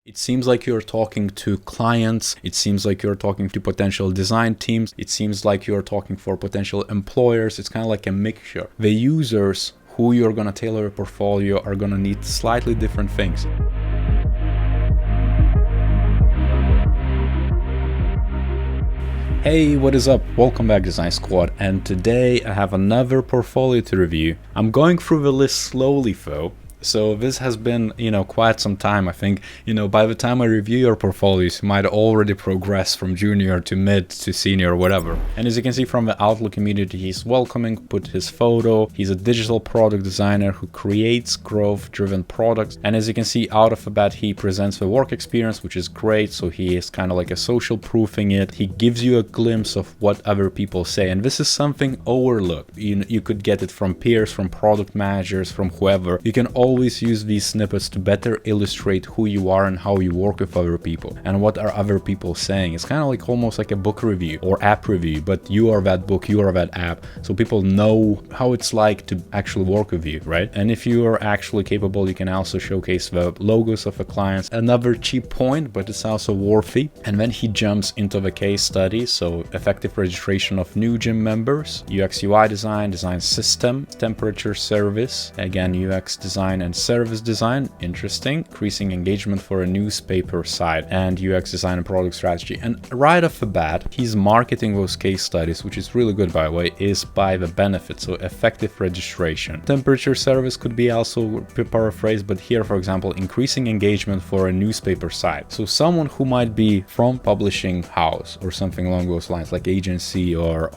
It seems like you're talking to clients, it seems like you're talking to potential design teams, it seems like you're talking for potential employers. It's kind of like a mixture. The users who you're going to tailor a portfolio are going to need slightly different things. Hey, what is up? Welcome back, Design Squad, and today I have another portfolio to review. I'm going through the list slowly though. So this has been, quite some time. I think, by the time I review your portfolios, you might already progress from junior to mid to senior, whatever. And as you can see from the Outlook community, he's welcoming, put his photo. He's a digital product designer who creates growth-driven products. And as you can see out of the bat, he presents the work experience, which is great. So he is kind of like a social proofing it. He gives you a glimpse of what other people say. And this is something overlooked. You could get it from peers, from product managers, from whoever. You can always use these snippets to better illustrate who you are and how you work with other people and what are other people saying. It's kind of like almost like a book review or app review, but you are that book, you are that app, so people know how it's like to actually work with you, right? And if you are actually capable, you can also showcase the logos of the clients. Another cheap point, but it's also worthy. And then he jumps into the case study, so effective registration of new gym members, UX UI design, design system, temperature service, again UX design and service design, interesting, increasing engagement for a newspaper site, and UX design and product strategy. And right off the bat, he's marketing those case studies, which is really good, by the way, is by the benefits. So effective registration. Temperature service could be also paraphrased, but here, for example, increasing engagement for a newspaper site. So someone who might be from publishing house or something along those lines, like agency or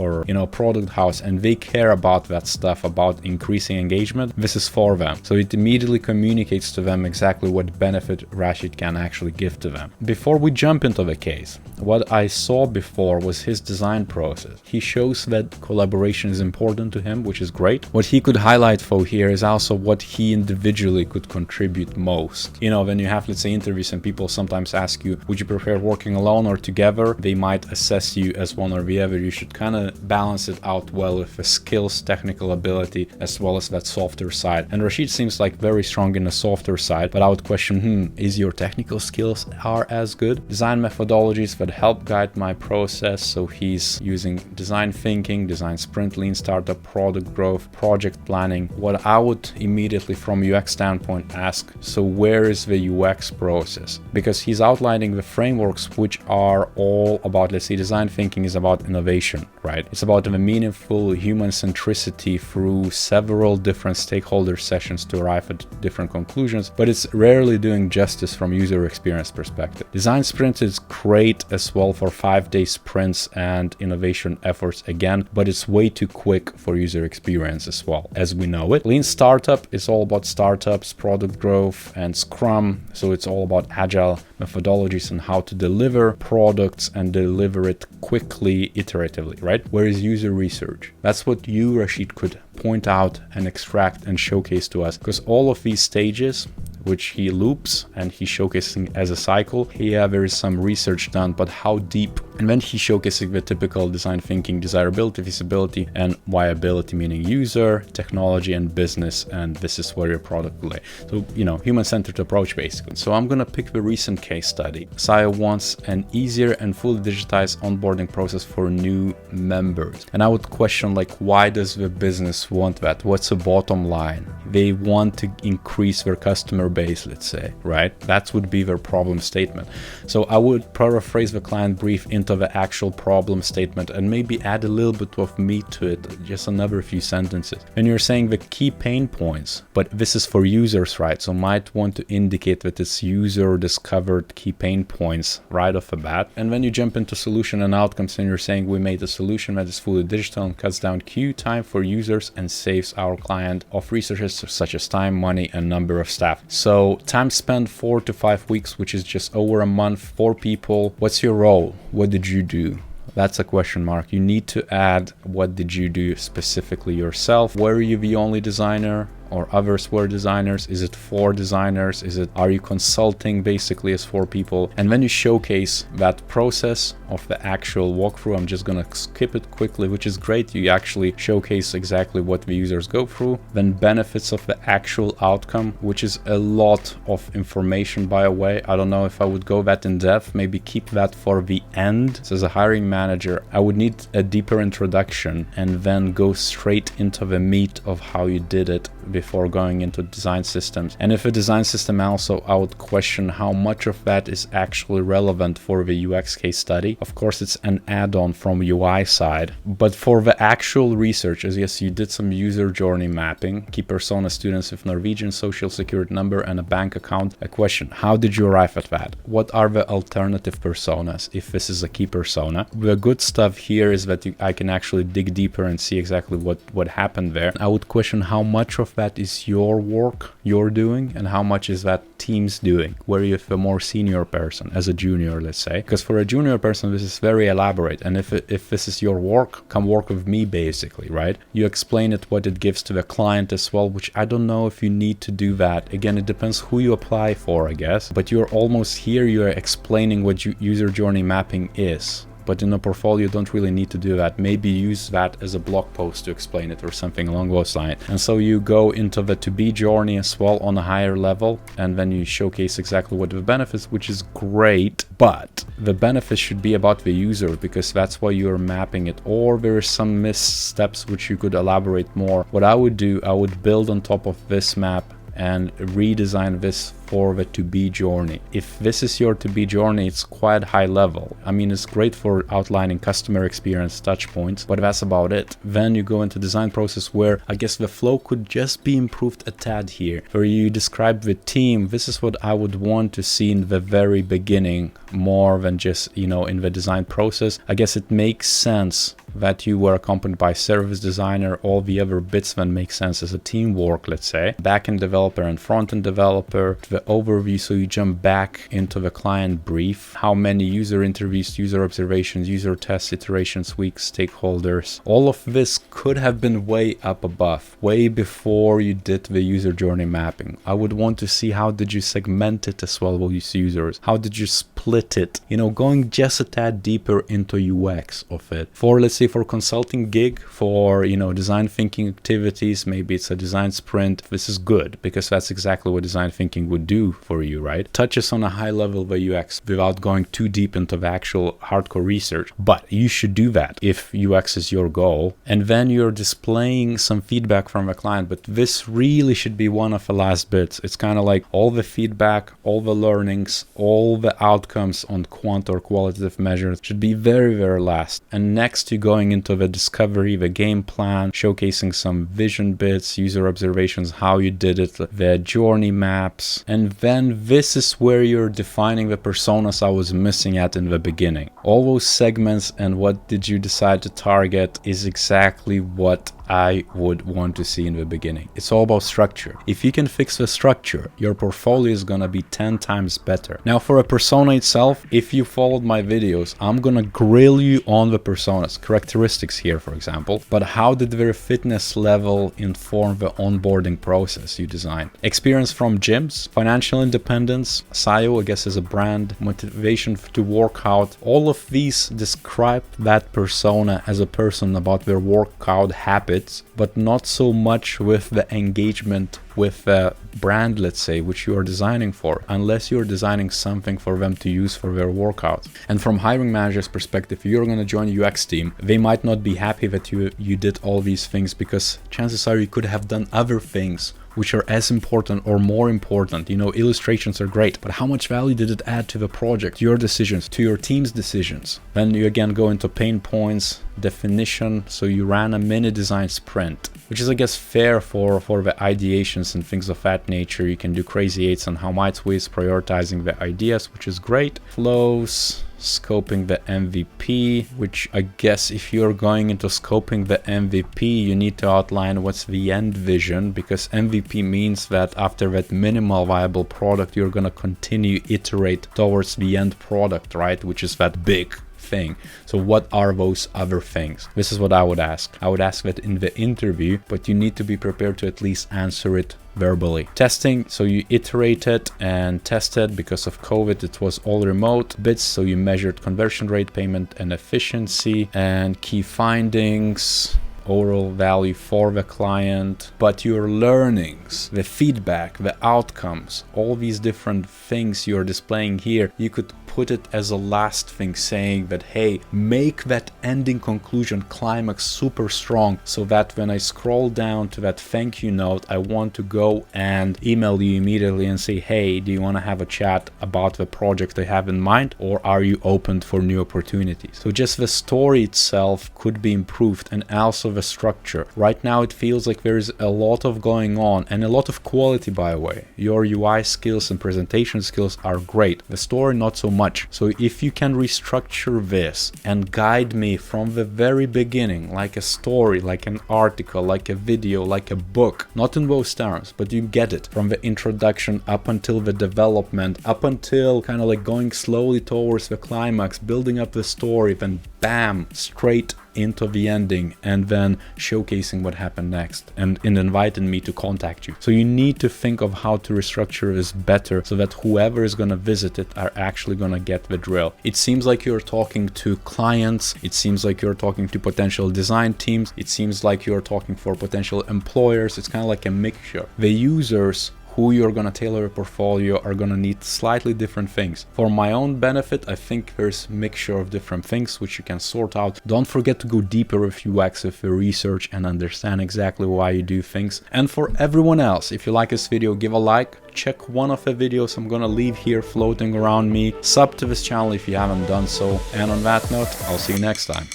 product house, and they care about that stuff, about increasing engagement, this is for them. So it immediately communicates to them exactly what benefit Rashid can actually give to them. Before we jump into the case, what I saw before was his design process. He shows that collaboration is important to him, which is great. What he could highlight for here is also what he individually could contribute most. When you have, let's say, interviews and people sometimes ask you, would you prefer working alone or together? They might assess you as one or the other. You should kind of balance it out well with the skills, technical ability, as well as that softer side. And Rashid seems like very strong in the softer side, but I would question, is your technical skills are as good? Design methodologies that help guide my process. So he's using design thinking, design sprint, lean startup, product growth, project planning. What I would immediately from UX standpoint ask, so where is the UX process? Because he's outlining the frameworks which are all about, let's say, design thinking is about innovation, right? It's about the meaningful human centricity through several different stakeholder sessions to arrive at different conclusions, but it's rarely doing justice from user experience perspective. Design sprint is great as well for 5-day sprints and innovation efforts again, but it's way too quick for user experience as well, as we know it. Lean startup is all about startups, product growth, and Scrum. So it's all about agile methodologies and how to deliver products and deliver it quickly, iteratively, right? Where is user research? That's what you, Rashid, could point out and extract and showcase to us, because all of these stages which he loops and he's showcasing as a cycle. Here there is some research done, but how deep? And then he's showcasing the typical design thinking, desirability, feasibility, and viability, meaning user, technology, and business. And this is where your product will lay. So, human-centered approach, basically. So I'm gonna pick the recent case study. Saya wants an easier and fully digitized onboarding process for new members. And I would question, why does the business want that? What's the bottom line? They want to increase their customer base, let's say, right? That would be their problem statement. So I would paraphrase the client brief into the actual problem statement and maybe add a little bit of meat to it, just another few sentences. And you're saying the key pain points, but this is for users, right? So might want to indicate that it's user discovered key pain points right off the bat. And when you jump into solution and outcomes and you're saying we made a solution that is fully digital and cuts down queue time for users and saves our client of resources such as time, money, and number of staff. So time spent 4 to 5 weeks, which is just over a month, 4 people. What's your role? What did you do? That's a question mark. You need to add what did you do specifically yourself. Were you the only designer or others were designers? Is it for designers? Are you consulting basically as for people? And then you showcase that process of the actual walkthrough. I'm just gonna skip it quickly, which is great. You actually showcase exactly what the users go through. Then benefits of the actual outcome, which is a lot of information, by the way. I don't know if I would go that in depth, maybe keep that for the end. So as a hiring manager, I would need a deeper introduction and then go straight into the meat of how you did it before going into design systems. And if a design system also, I would question how much of that is actually relevant for the UX case study. Of course, it's an add-on from UI side, but for the actual research, as yes, you did some user journey mapping, key persona students with Norwegian social security number and a bank account. A question, how did you arrive at that? What are the alternative personas if this is a key persona? The good stuff here is that I can actually dig deeper and see exactly what happened there. I would question how much of that is your work you're doing and how much is that team's doing, where you have a more senior person as a junior, let's say. Because for a junior person, this is very elaborate. And if this is your work, come work with me, basically, right? You explain it, what it gives to the client as well, which I don't know if you need to do that. Again, it depends who you apply for, I guess. But you're almost here, you're explaining what user journey mapping is. But in a portfolio, you don't really need to do that. Maybe use that as a blog post to explain it or something along those lines. And so you go into the to-be journey as well on a higher level, and then you showcase exactly what the benefits, which is great. But the benefits should be about the user, because that's why you're mapping it. Or there are some missteps which you could elaborate more. What I would do, I would build on top of this map and redesign this for the to-be journey. If this is your to-be journey, it's quite high level. I mean, it's great for outlining customer experience touch points, but that's about it. Then you go into design process where I guess the flow could just be improved a tad here, where you describe the team. This is what I would want to see in the very beginning, more than just, in the design process. I guess it makes sense that you were accompanied by service designer. All the other bits then make sense as a teamwork, let's say. Backend developer and frontend developer, the overview, so you jump back into the client brief. How many user interviews, user observations, user tests, iterations, weeks, stakeholders. All of this could have been way up above, way before you did the user journey mapping. I would want to see how did you segment it as well with these users? How did you split it? Going just a tad deeper into UX of it. For, let's say, for consulting gig, for design thinking activities, maybe it's a design sprint. This is good because that's exactly what design thinking would do for you, right? Touches on a high level of UX without going too deep into the actual hardcore research, but you should do that if UX is your goal. And then you're displaying some feedback from the client, but this really should be one of the last bits. It's kind of like all the feedback, all the learnings, all the outcomes on quant or qualitative measures should be very, very last. And next you going into the discovery, the game plan, showcasing some vision bits, user observations, how you did it, the journey maps. And then this is where you're defining the personas I was missing at in the beginning. All those segments and what did you decide to target is exactly what I would want to see in the beginning. It's all about structure. If you can fix the structure, your portfolio is gonna be 10 times better. Now for a persona itself, if you followed my videos, I'm gonna grill you on the personas, characteristics here for example, but how did their fitness level inform the onboarding process you designed? Experience from gyms, financial independence, SIO I guess is a brand, motivation to work out, all of these describe that persona as a person about their workout habits, but not so much with the engagement with the brand, let's say, which you are designing for, unless you're designing something for them to use for their workout. And from hiring manager's perspective, if you're going to join a UX team, they might not be happy that you did all these things, because chances are you could have done other things which are as important or more important. Illustrations are great, but how much value did it add to the project, your decisions, to your team's decisions? Then you again go into pain points, definition. So you ran a mini design sprint, which is I guess fair for the ideations and things of that nature. You can do crazy eights on how might ways prioritizing the ideas, which is great. Flows, scoping the MVP, which I guess if you're going into scoping the MVP, you need to outline what's the end vision, because MVP means that after that minimal viable product, you're going to continue iterate towards the end product, right? Which is that big thing. So what are those other things? This is what I would ask. I would ask that in the interview, but you need to be prepared to at least answer it verbally. Testing, so you iterated and tested. Because of COVID, it was all remote bits, so you measured conversion rate, payment and efficiency, and key findings, overall value for the client. But your learnings, the feedback, the outcomes, all these different things you're displaying here, you could put it as a last thing, saying that, hey, make that ending conclusion climax super strong, so that when I scroll down to that thank you note, I want to go and email you immediately and say, hey, do you want to have a chat about the project I have in mind, or are you open for new opportunities? So just the story itself could be improved, and also the structure. Right now it feels like there is a lot of going on, and a lot of quality, by the way. Your UI skills and presentation skills are great, the story not so much. So if you can restructure this and guide me from the very beginning, like a story, like an article, like a video, like a book, not in those terms, but you get it, from the introduction up until the development, up until kind of like going slowly towards the climax, building up the story, then bam, straight into the ending, and then showcasing what happened next, and inviting me to contact you. So you need to think of how to restructure this better, so that whoever is going to visit it are actually going to get the drill. It seems like you're talking to clients, it seems like you're talking to potential design teams, it seems like you're talking for potential employers. It's kind of like a mixture. The users who you're going to tailor a portfolio are going to need slightly different things. For my own benefit, I think there's a mixture of different things which you can sort out. Don't forget to go deeper with UX, with the research, and understand exactly why you do things. And for everyone else, if you like this video, give a like, check one of the videos I'm gonna leave here floating around me, sub to this channel if you haven't done so, and on that note, I'll see you next time.